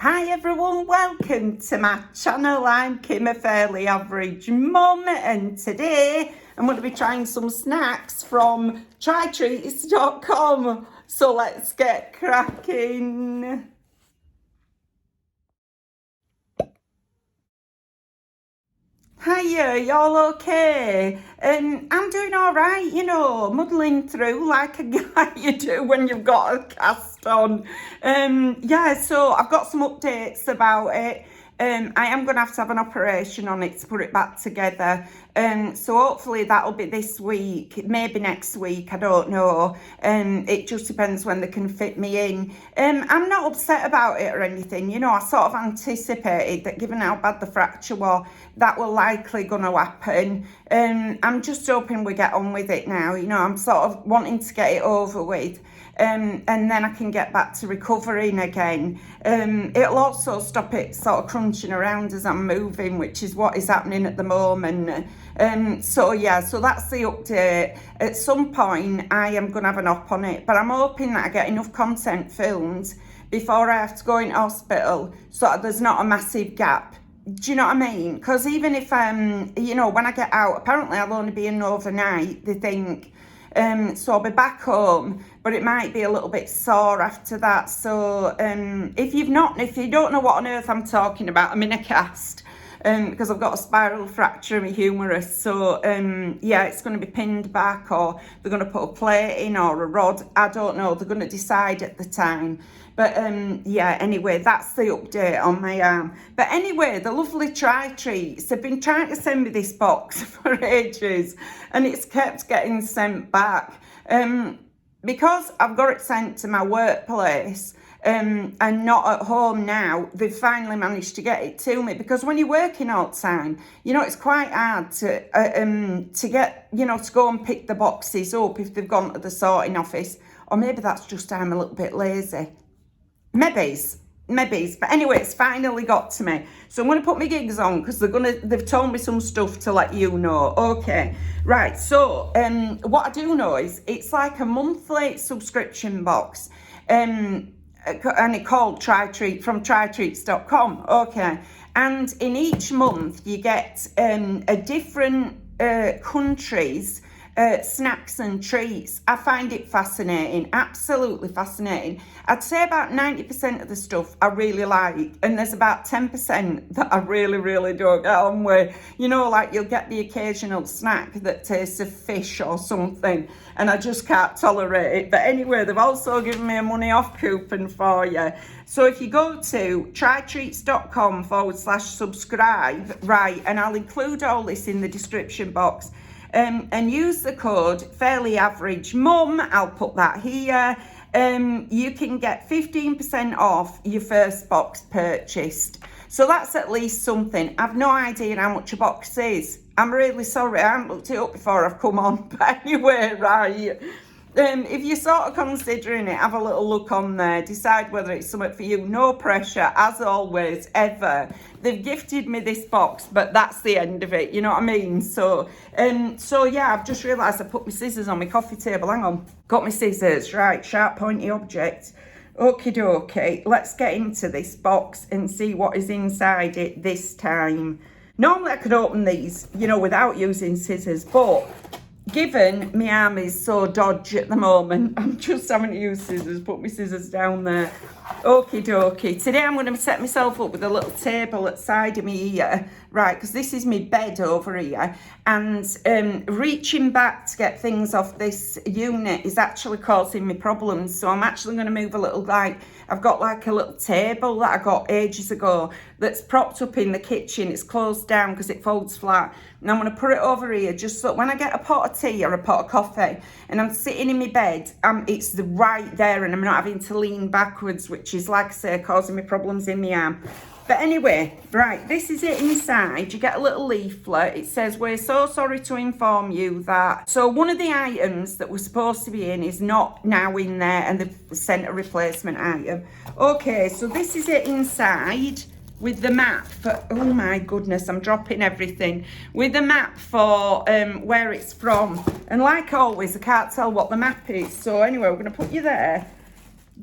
Hi everyone, welcome to my channel. I'm Kim, a fairly average mum, and today I'm going to be trying some snacks from trytreats.com. So let's get cracking. Hiya, y'all okay? I'm doing all right, muddling through like a guy you do when you've got a cast on. So I've got some updates about it. I am going to have an operation on it to put it back together. So hopefully that'll be this week, maybe next week, I don't know. It just depends when they can fit me in. I'm not upset about it or anything. I sort of anticipated that given how bad the fracture was, that were likely going to happen. I'm just hoping we get on with it now. I'm sort of wanting to get it over with. And then I can get back to recovering again. It'll also stop it sort of crunching around as I'm moving, which is what is happening at the moment. So that's the update. At some point I am going to have an op on it, but I'm hoping that I get enough content filmed before I have to go into hospital so that there's not a massive gap. Do you know what I mean? Because even if when I get out, apparently I'll only be in overnight, they think. So I'll be back home, but it might be a little bit sore after that. So if you don't know what on earth I'm talking about, I'm in a cast because I've got a spiral fracture in my humerus. So it's going to be pinned back, or they're going to put a plate in or a rod. I don't know. They're going to decide at the time. But anyway, that's the update on my arm. But anyway, the lovely Try Treats have been trying to send me this box for ages, and it's kept getting sent back. Because I've got it sent to my workplace and not at home now, they've finally managed to get it to me. Because when you're working all the time, it's quite hard to get, to go and pick the boxes up if they've gone to the sorting office. Or maybe that's just I'm a little bit lazy. Maybe, but anyway, it's finally got to me. So I'm going to put my gigs on because they've told me some stuff to let you know. Okay, right. So what I do know is it's like a monthly subscription box, and it's called from trytreats.com. Okay, and in each month you get a different country's snacks and treats. I find it fascinating, absolutely fascinating. I'd say about 90% of the stuff I really like, and there's about 10% that I really, really don't get on with. Like you'll get the occasional snack that tastes of fish or something, and I just can't tolerate it. But anyway, they've also given me a money off coupon for you. So if you go to trytreats.com/subscribe, right, and I'll include all this in the description box, and use the code FairlyAverageMum, I'll put that here, you can get 15% off your first box purchased. So that's at least something. I've no idea how much a box is. I'm really sorry, I haven't looked it up before I've come on. But anyway, right. If you're sort of considering it, have a little look on there, decide whether it's something for you. No pressure, as always, ever. They've gifted me this box, but that's the end of it, you know what I mean? So I've just realised I put my scissors on my coffee table. Hang on, got my scissors, right, sharp pointy object. Okie dokie, let's get into this box and see what is inside it this time. Normally I could open these, without using scissors, but given my arm is so dodgy at the moment, I'm just having to use scissors. Put my scissors down there. Okie dokie. Today I'm going to set myself up with a little table at the side of me here, right, because this is my bed over here, and reaching back to get things off this unit is actually causing me problems. So I'm actually going to move a little, I've got like a little table that I got ages ago that's propped up in the kitchen. It's closed down because it folds flat, and I'm going to put it over here just so when I get a pot of tea or a pot of coffee and I'm sitting in my bed, it's right there and I'm not having to lean backwards, which is, like I say, causing me problems in my arm. But anyway, right, this is it inside. You get a little leaflet. It says, we're so sorry to inform you that. So one of the items that was supposed to be in is not now in there, and they've sent a replacement item. Okay, so this is it inside with the map for, oh my goodness, I'm dropping everything. With the map for where it's from. And like always, I can't tell what the map is. So anyway, we're going to put you there.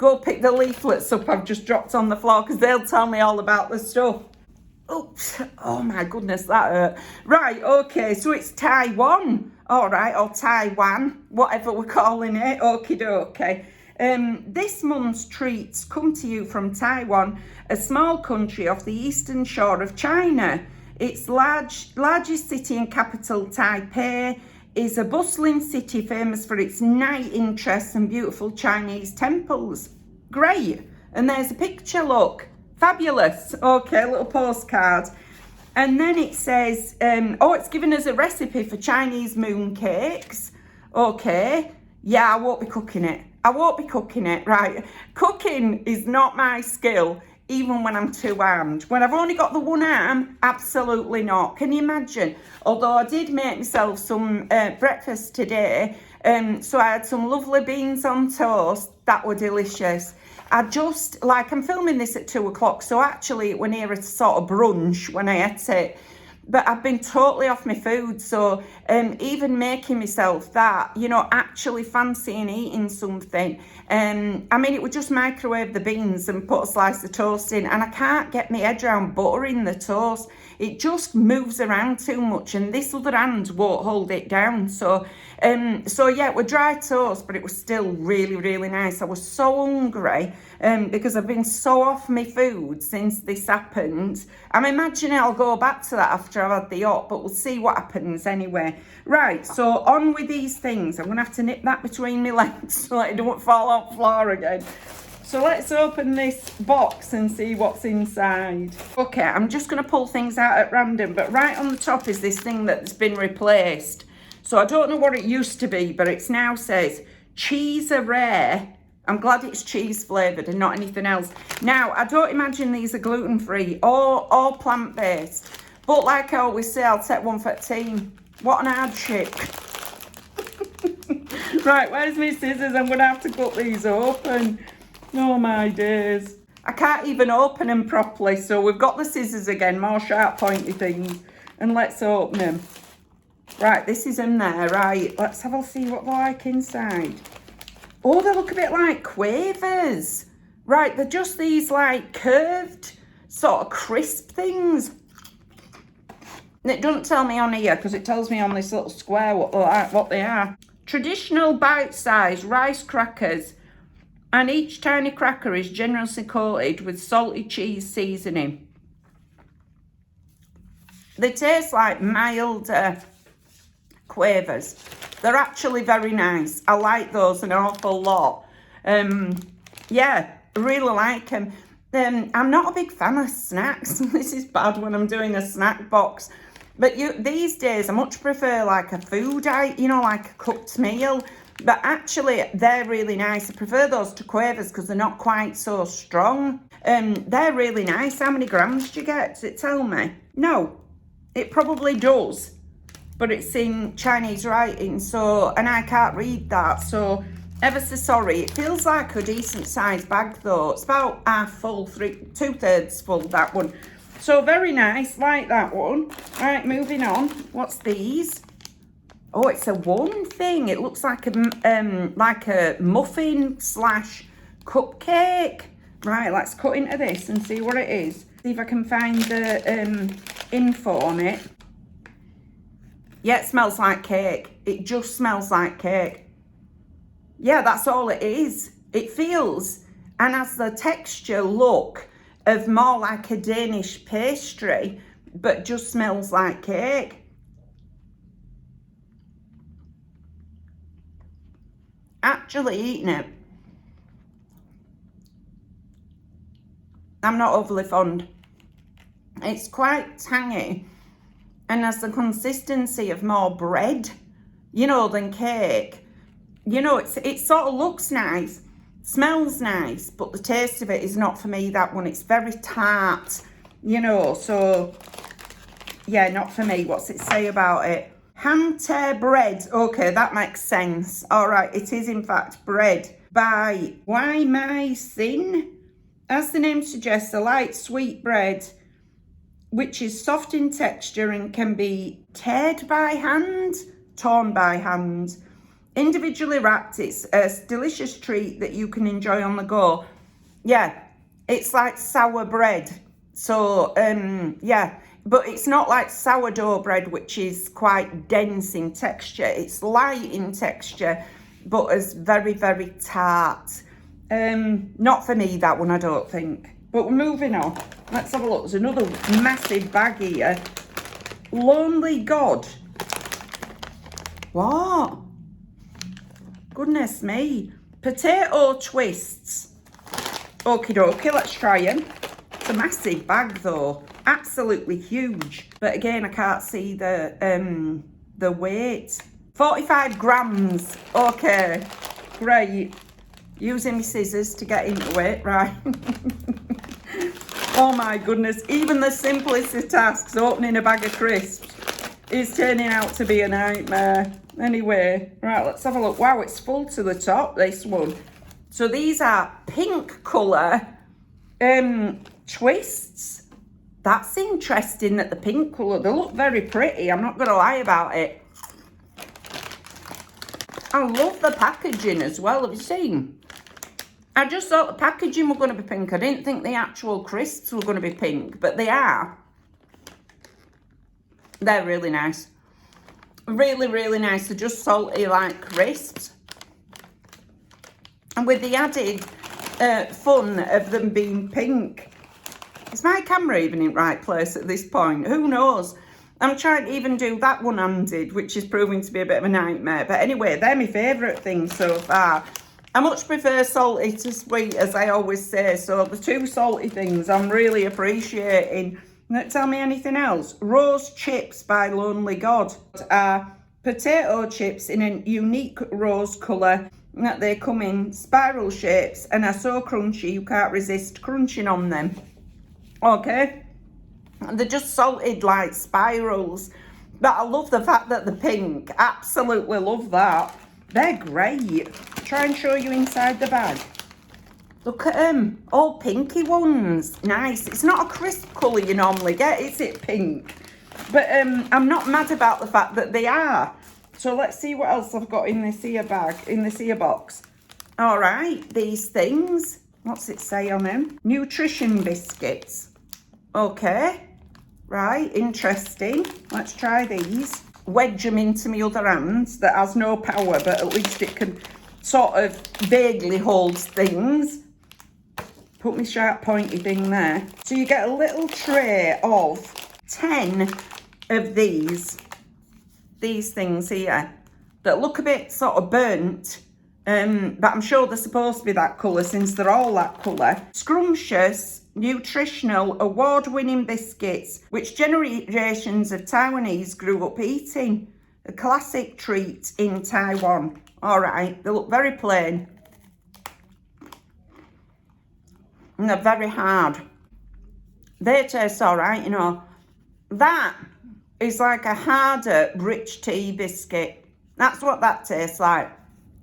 go pick the leaflets up I've just dropped on the floor, because they'll tell me all about the stuff. Oops, oh my goodness, that hurt. Right, okay, so it's Taiwan, all right, or Taiwan, whatever we're calling it, okie dokie. This month's treats come to you from Taiwan, a small country off the eastern shore of China. Its largest city and capital, Taipei, is a bustling city famous for its night interests and beautiful Chinese temples. Great, and there's a picture, look. Fabulous. Okay, a little postcard. And then it says, it's giving us a recipe for Chinese moon cakes. Okay. Yeah, I won't be cooking it. Right. Cooking is not my skill, even when I'm two-armed. When I've only got the one arm, absolutely not. Can you imagine? Although I did make myself some breakfast today. So I had some lovely beans on toast. That were delicious. I'm filming this at 2 o'clock, so actually it went near a sort of brunch when I ate it. But I've been totally off my food, so even making myself that, actually fancying eating something. It would just microwave the beans and put a slice of toast in, and I can't get my head around buttering the toast. It just moves around too much, and this other hand won't hold it down. So yeah, it was dry toast, but it was still really, really nice. I was so hungry because I've been so off my food since this happened. I'm imagining I'll go back to that after I've had the op, but we'll see what happens anyway. Right, so on with these things. I'm going to have to nip that between my legs so that it don't fall on the floor again. So let's open this box and see what's inside. Okay, I'm just going to pull things out at random, but right on the top is this thing that's been replaced. So I don't know what it used to be, but it now says cheese are rare. I'm glad it's cheese flavoured and not anything else. Now, I don't imagine these are gluten-free or plant-based. But like I always say, I'll take one for the team. What an hardship. Right, where's my scissors? I'm going to have to cut these open. Oh my days. I can't even open them properly, so we've got the scissors again, more sharp pointy things. And let's open them. Right, this is them there, right. Let's have a see what they're like inside. Oh, they look a bit like quavers. Right, they're just these like curved, sort of crisp things. And it doesn't tell me on here, because it tells me on this little square what they are. Traditional bite-sized rice crackers. And each tiny cracker is generously coated with salty cheese seasoning. They taste like mild quavers. They're actually very nice. I like those an awful lot. Yeah, really like them. I'm not a big fan of snacks. This is bad when I'm doing a snack box. But these days, I much prefer like a food item, like a cooked meal. But actually, they're really nice. I prefer those to quavers because they're not quite so strong. They're really nice. How many grams do you get? Does it tell me? No, it probably does. But it's in Chinese writing, and I can't read that. So, ever so sorry. It feels like a decent sized bag though. It's about half full, 2/3 full, that one. So, very nice. Like that one. Right, moving on. What's these? Oh, it's a one thing. It looks like a muffin / cupcake. Right, let's cut into this and see what it is. See if I can find the info on it. Yeah, it smells like cake. It just smells like cake. Yeah, that's all it is. It feels and has the texture look of more like a Danish pastry, but just smells like cake. Actually eating it, I'm not overly fond. It's quite tangy and has the consistency of more bread, than cake. It sort of looks nice, smells nice, but the taste of it is not for me, that one. It's very tart, so yeah, not for me. What's it say about it? Ham tear bread. Okay, that makes sense. All right, it is in fact bread by Why My Sin. As the name suggests, a light sweet bread which is soft in texture and can be torn by hand. individually wrapped. It's a delicious treat that you can enjoy on the go. Yeah, it's like sour bread. So, yeah, but it's not like sourdough bread, which is quite dense in texture. It's light in texture, but is very, very tart. Not for me, that one, I don't think. But we're moving on. Let's have a look. There's another massive bag here. Lonely God. What? Goodness me. Potato twists. Okie dokie, let's try them. It's a massive bag though. Absolutely huge. But again, I can't see the weight. 45 grams. Okay, great. Using my scissors to get into it, right? Oh my goodness, even the simplest of tasks, opening a bag of crisps, is turning out to be a nightmare. Anyway, right, let's have a look. Wow, it's full to the top, this one. So these are pink colour twists. That's interesting that the pink colour, they look very pretty, I'm not going to lie about it. I love the packaging as well, have you seen? I just thought the packaging were going to be pink. I didn't think the actual crisps were going to be pink, but they are. They're really nice. Really, really nice. They're just salty like crisps. And with the added fun of them being pink. Is my camera even in the right place at this point? Who knows? I'm trying to even do that one-handed, which is proving to be a bit of a nightmare. But anyway, they're my favourite things so far. I much prefer salty to sweet, as I always say. So the two salty things I'm really appreciating. Tell me anything else. Rose chips by Lonely God are potato chips in a unique rose colour. That they come in spiral shapes and are so crunchy you can't resist crunching on them. Okay, they're just salted like spirals, but I love the fact that they're pink. Absolutely love that. They're great. Try and show you inside the bag. Look at them, all pinky ones. Nice. It's not a crisp colour you normally get, is it, pink? But I'm not mad about the fact that they are. So let's see what else I've got in this here bag, in this here box. All right, these things. What's it say on them? Nutrition biscuits. Okay, right, interesting. Let's try these. Wedge them into my other hand that has no power, but at least it can sort of vaguely hold things. Put my sharp pointy thing there. So you get a little tray of 10 of these things here that look a bit sort of burnt, but I'm sure they're supposed to be that colour since they're all that colour. Scrumptious, nutritional, award-winning biscuits which generations of Taiwanese grew up eating. A classic treat in Taiwan. All right, they look very plain. And they're very hard. They taste all right, you know. That is like a harder, rich tea biscuit. That's what that tastes like.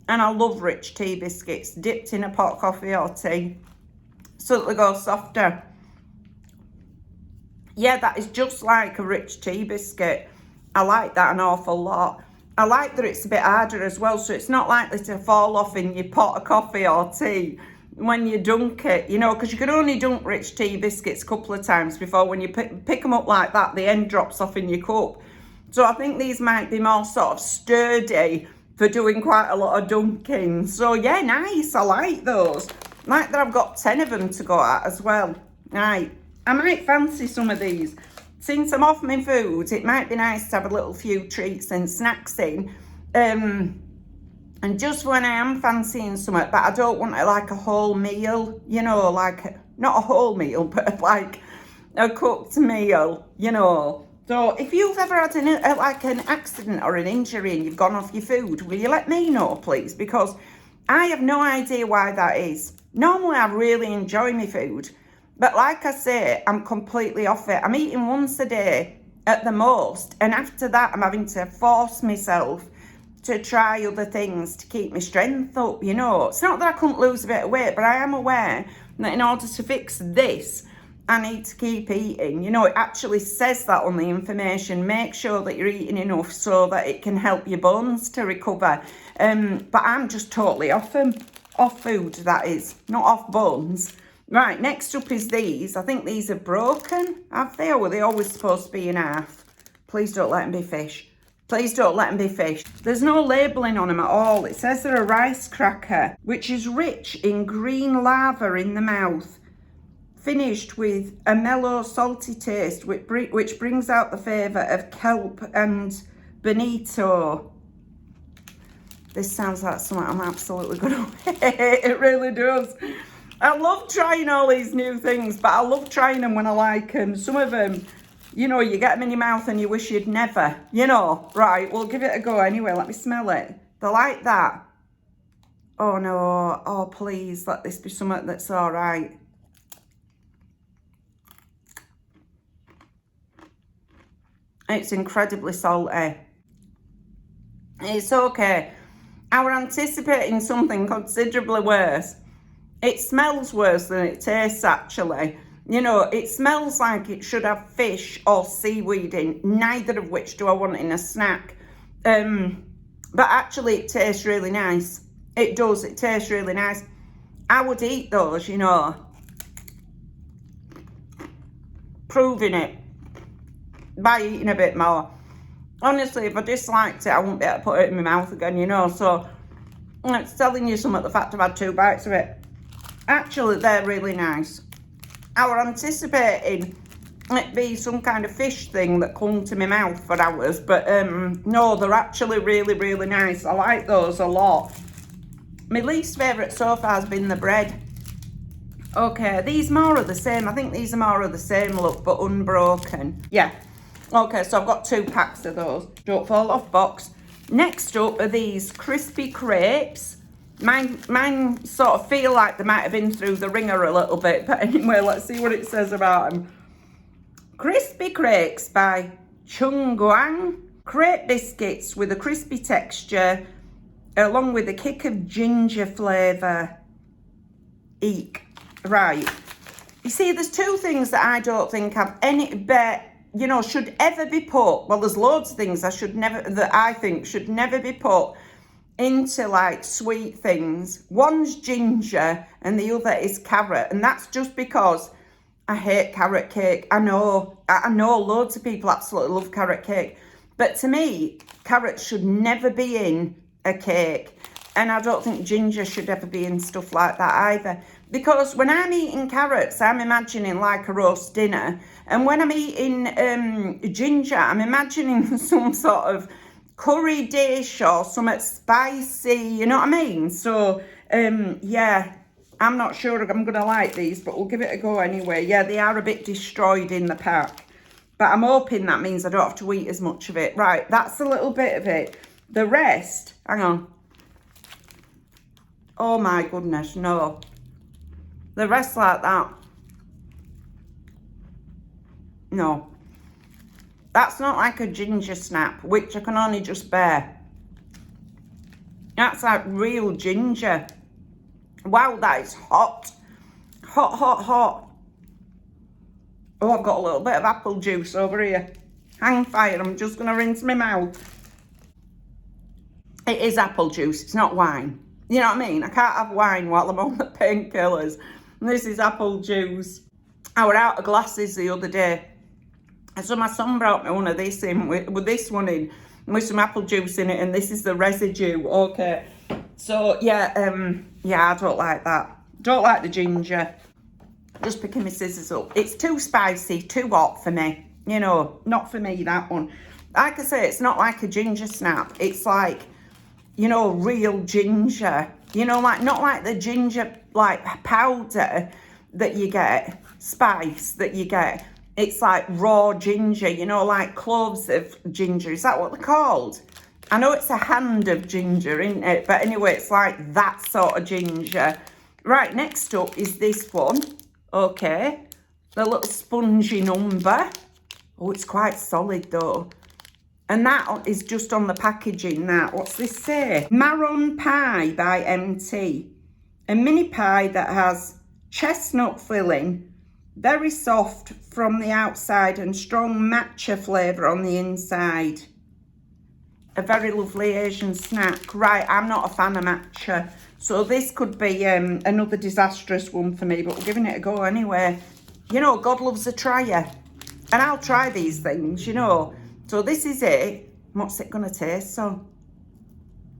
And I love rich tea biscuits dipped in a pot of coffee or tea so that they go softer. Yeah, that is just like a rich tea biscuit. I like that an awful lot. I like that it's a bit harder as well, so it's not likely to fall off in your pot of coffee or tea when you dunk it, you know, because you can only dunk rich tea biscuits a couple of times before when you pick them up like that, the end drops off in your cup. So I think these might be more sort of sturdy for doing quite a lot of dunking. So yeah, nice, I like those. Like that I've got 10 of them to go at as well. Right, I might fancy some of these. Since I'm off my food, it might be nice to have a little few treats and snacks in. And just when I am fancying something, but I don't want it like a whole meal, you know, like, not a whole meal, but like a cooked meal, you know. So if you've ever had an accident or an injury and you've gone off your food, will you let me know, please? Because I have no idea why that is. Normally, I really enjoy my food. But like I say, I'm completely off it. I'm eating once a day at the most. And after that, I'm having to force myself to try other things to keep my strength up, you know. It's not that I couldn't lose a bit of weight, but I am aware that in order to fix this, I need to keep eating. You know, it actually says that on the information. Make sure that you're eating enough so that it can help your bones to recover. But I'm just totally off them. Off food, that is. Not off bones. Right, next up is these. I think these are broken. Have they? Or were they always supposed to be in half? Please don't let them be fish. Please don't let them be fish. There's no labelling on them at all. It says they're a rice cracker, which is rich in green lava in the mouth, finished with a mellow, salty taste, which brings out the flavour of kelp and bonito. This sounds like something I'm absolutely going to hate. It really does. I love trying all these new things, but I love trying them when I like them. Some of them, you know, you get them in your mouth and you wish you'd never, you know. Right, we'll give it a go anyway. Let me smell it. They're like that. Oh, no. Oh, please, let this be something that's all right. It's incredibly salty. It's okay. I were anticipating something considerably worse. It smells worse than it tastes, actually. You know, it smells like it should have fish or seaweed in, neither of which do I want in a snack. But actually, it tastes really nice. It does. It tastes really nice. I would eat those, you know. Proving it by eating a bit more. Honestly, if I disliked it, I wouldn't be able to put it in my mouth again, you know. So, it's telling you some of the fact I've had 2 bites of it. Actually, they're really nice. I were anticipating it be some kind of fish thing that clung to my mouth for hours, but no, they're actually really, really nice. I like those a lot. My least favourite so far has been the bread. Okay, these more are the same. I think these are more of the same look, but unbroken. Yeah. Okay, so I've got 2 packs of those. Don't fall off box. Next up are these crispy crepes. Mine sort of feel like they might have been through the ringer a little bit. But anyway, let's see what it says about them. Crispy crepes by Chung Guang. Crepe biscuits with a crispy texture, along with a kick of ginger flavour. Eek. Right. You see, there's 2 things that I don't think have any bet. You know, should ever be put. Well, there's loads of things that I think should never be put into like sweet things. One's ginger and the other is carrot, and that's just because I hate carrot cake. I know loads of people absolutely love carrot cake, but to me, carrots should never be in a cake, and I don't think ginger should ever be in stuff like that either. Because when I'm eating carrots, I'm imagining like a roast dinner. And when I'm eating ginger, I'm imagining some sort of curry dish or something spicy, you know what I mean? So, yeah, I'm not sure I'm going to like these, but we'll give it a go anyway. Yeah, they are a bit destroyed in the pack. But I'm hoping that means I don't have to eat as much of it. Right, that's a little bit of it. The rest, hang on. Oh my goodness, no. The rest like that. No. That's not like a ginger snap, which I can only just bear. That's like real ginger. Wow, that is hot. Hot, hot, hot. Oh, I've got a little bit of apple juice over here. Hang fire, I'm just going to rinse my mouth. It is apple juice, it's not wine. You know what I mean? I can't have wine while I'm on the painkillers. This is apple juice. I was out of glasses the other day. So my son brought me one of this in, with this one in, with some apple juice in it, and this is the residue. Okay. So, yeah, I don't like that. Don't like the ginger. Just picking my scissors up. It's too spicy, too hot for me. You know, not for me, that one. Like I say, it's not like a ginger snap. It's like, you know, real ginger. You know, like, not like the ginger, like, powder that you get, spice that you get. It's like raw ginger, you know, like cloves of ginger. Is that what they're called? I know it's a hand of ginger, isn't it? But anyway, it's like that sort of ginger. Right, next up is this one. Okay. The little spongy number. Oh, it's quite solid though. And that is just on the packaging, that. What's this say? Marron Pie by MT. A mini pie that has chestnut filling, Very soft from the outside and strong matcha flavour on the inside. A very lovely Asian snack. Right, I'm not a fan of matcha, so this could be another disastrous one for me, but we're giving it a go anyway. You know, God loves a trier, and I'll try these things, you know. So this is it. What's it gonna taste? So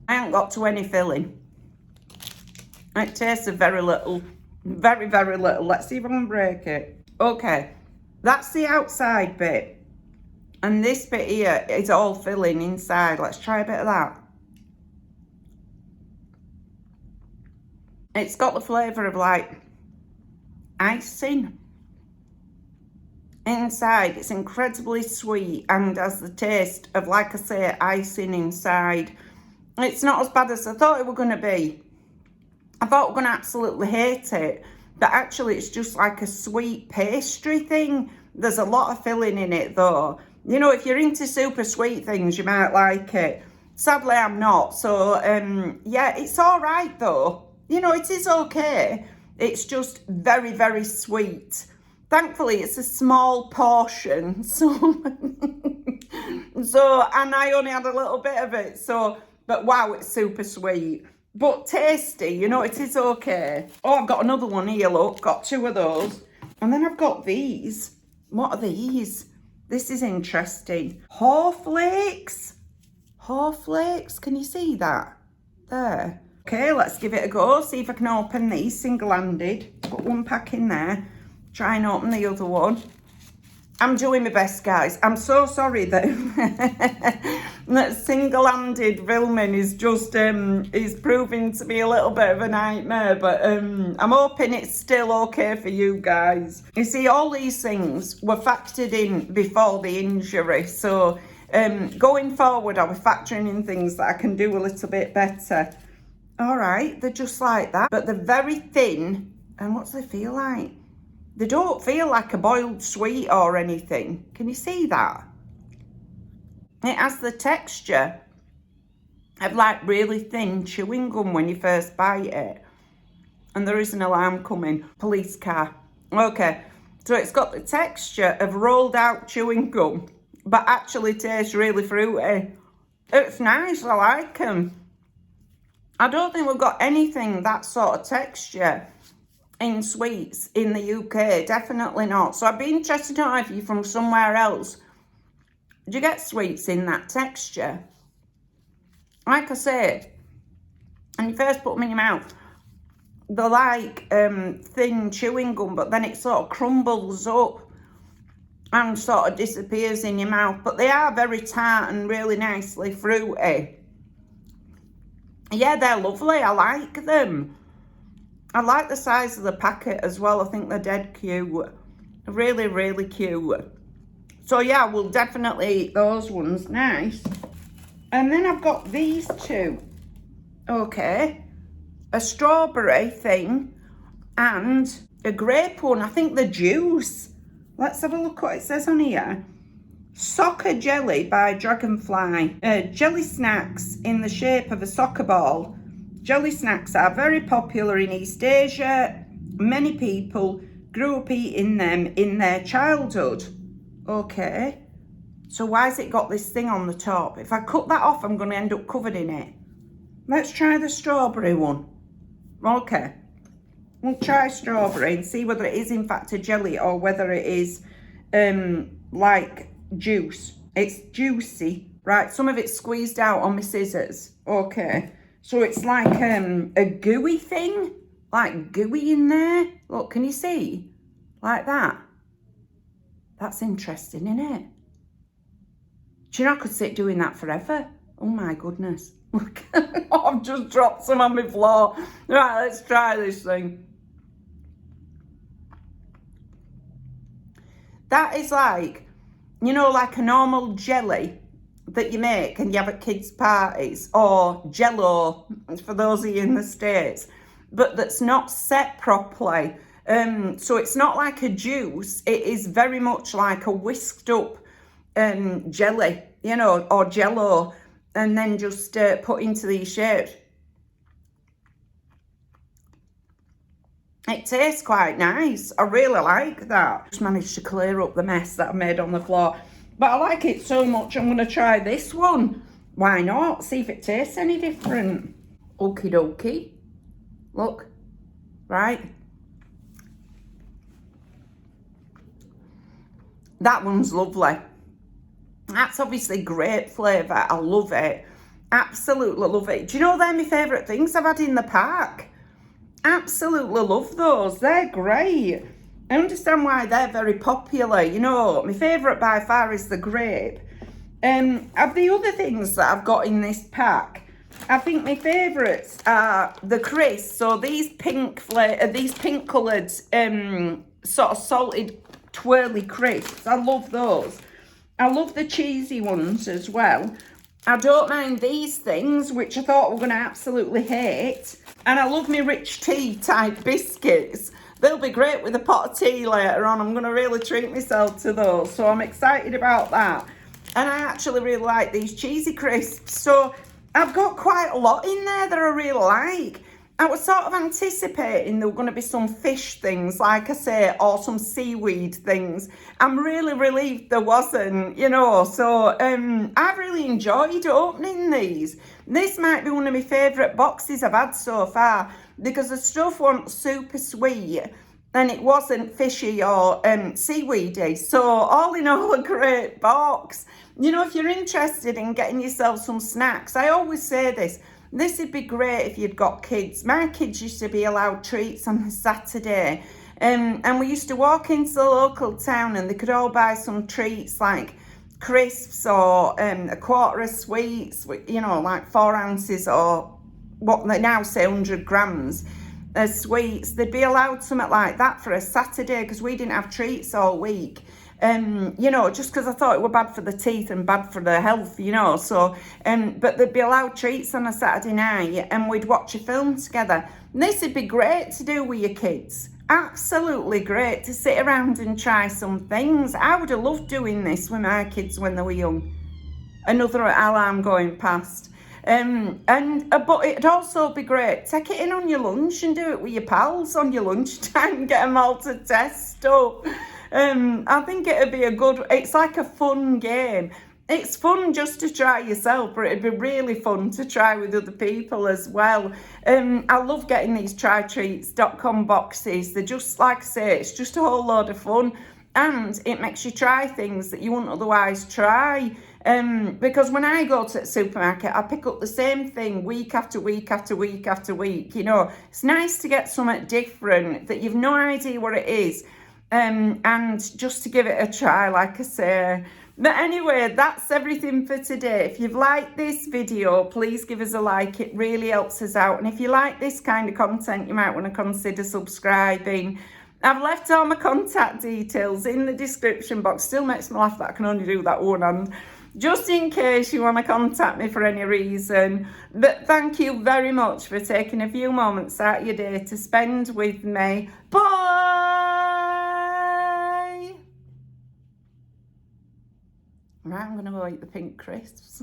I haven't got to any filling. It tastes of very little, very, very little. Let's see if I can break it. Okay, that's the outside bit. And this bit here is all filling inside. Let's try a bit of that. It's got the flavour of like icing inside. It's incredibly sweet and has the taste of, like I say, icing inside. It's not as bad as I thought it was going to be. I thought we were going to absolutely hate it. But actually it's just like a sweet pastry thing. There's a lot of filling in it though. You know, if you're into super sweet things, you might like it. Sadly, I'm not. So, yeah, it's all right, though. You know, it is okay. It's just very, very sweet. Thankfully, it's a small portion. So, and I only had a little bit of it. So, but wow, it's super sweet. But tasty, you know, it is okay. Oh, I've got another one here, look. Got two of those. And then I've got these. What are these? This is interesting. Haw flakes. Haw flakes. Can you see that? There. Okay, let's give it a go. See if I can open these single-handed. Put one pack in there. Try and open the other one. I'm doing my best, guys. I'm so sorry that, that single-handed filming is just is proving to be a little bit of a nightmare. But I'm hoping it's still okay for you guys. You see, all these things were factored in before the injury. So going forward, I'll be factoring in things that I can do a little bit better. All right, they're just like that. But they're very thin. And what do they feel like? They don't feel like a boiled sweet or anything. Can you see that? It has the texture of like really thin chewing gum when you first bite it. And there is an alarm coming. Police car. Okay. So it's got the texture of rolled out chewing gum, but actually tastes really fruity. It's nice. I like them. I don't think we've got anything that sort of texture in sweets in the UK, definitely not. So I'd be interested to know if you're from somewhere else. Do you get sweets in that texture? Like I said, when you first put them in your mouth, they're like thin chewing gum, but then it sort of crumbles up and sort of disappears in your mouth. But they are very tart and really nicely fruity. Yeah, they're lovely. I like them. I like the size of the packet as well. I think they're dead cute. Really, really cute. So yeah, we'll definitely eat those ones. Nice. And then I've got these two. Okay. A strawberry thing and a grape one. I think the juice. Let's have a look what it says on here. Soccer jelly by Dragonfly. Jelly snacks in the shape of a soccer ball. Jelly snacks are very popular in East Asia. Many people grew up eating them in their childhood. Okay. So why has it got this thing on the top? If I cut that off, I'm going to end up covered in it. Let's try the strawberry one. Okay. We'll try strawberry and see whether it is in fact a jelly or whether it is like juice. It's juicy. Right, some of it's squeezed out on my scissors. Okay. So it's like a gooey thing. Like gooey in there. Look, can you see? Like that. That's interesting, isn't it? Do you know I could sit doing that forever? Oh my goodness. Look, I've just dropped some on my floor. Right, let's try this thing. That is like, you know, like a normal jelly that you make and you have at kids' parties, or Jello for those of you in the States, but that's not set properly. So it's not like a juice. It is very much like a whisked up jelly, you know, or Jello, and then just put into these shapes. It tastes quite nice. I really like that. Just managed to clear up the mess that I made on the floor. But I like it so much, I'm going to try this one. Why not? See if it tastes any different. Okie dokie. Look. Right. That one's lovely. That's obviously grape flavour. I love it. Absolutely love it. Do you know they're my favourite things I've had in the park? Absolutely love those. They're great. I understand why they're very popular. You know, my favourite by far is the grape. Of the other things that I've got in this pack, I think my favourites are the crisps. So these pink coloured sort of salted twirly crisps. I love those. I love the cheesy ones as well. I don't mind these things, which I thought were going to absolutely hate. And I love my rich tea type biscuits. They'll be great with a pot of tea later on. I'm going to really treat myself to those. So I'm excited about that. And I actually really like these cheesy crisps. So I've got quite a lot in there that I really like. I was sort of anticipating there were going to be some fish things, like I say, or some seaweed things. I'm really relieved there wasn't, you know. So I've really enjoyed opening these. This might be one of my favourite boxes I've had so far because the stuff wasn't super sweet and it wasn't fishy or seaweedy. So all in all, a great box. You know, if you're interested in getting yourself some snacks, I always say this would be great if you'd got kids. My kids used to be allowed treats on a Saturday. And we used to walk into the local town and they could all buy some treats like crisps or a quarter of sweets, you know, like 4 ounces or what they now say 100 grams of sweets. They'd be allowed something like that for a Saturday because we didn't have treats all week. You know, just because I thought it were bad for the teeth and bad for the health, you know. So, but they'd be allowed treats on a Saturday night and we'd watch a film together. And this would be great to do with your kids. Absolutely great to sit around and try some things. I would have loved doing this with my kids when they were young. Another alarm going past. But it'd also be great. Take it in on your lunch and do it with your pals on your lunchtime. Get them all to test stuff. I think it'd be it's like a fun game. It's fun just to try yourself, but it'd be really fun to try with other people as well. I love getting these trytreats.com boxes. They're just, like I say, it's just a whole load of fun. And it makes you try things that you wouldn't otherwise try. Because when I go to the supermarket, I pick up the same thing week after week after week after week. You know, it's nice to get something different that you've no idea what it is. And just to give it a try, like I say. But anyway, that's everything for today. If you've liked this video, please give us a like. It really helps us out. And if you like this kind of content, you might want to consider subscribing. I've left all my contact details in the description box. Still makes me laugh that I can only do that one hand. Just in case you want to contact me for any reason. But thank you very much for taking a few moments out of your day to spend with me. Bye! Right, I'm going to go eat the pink crisps.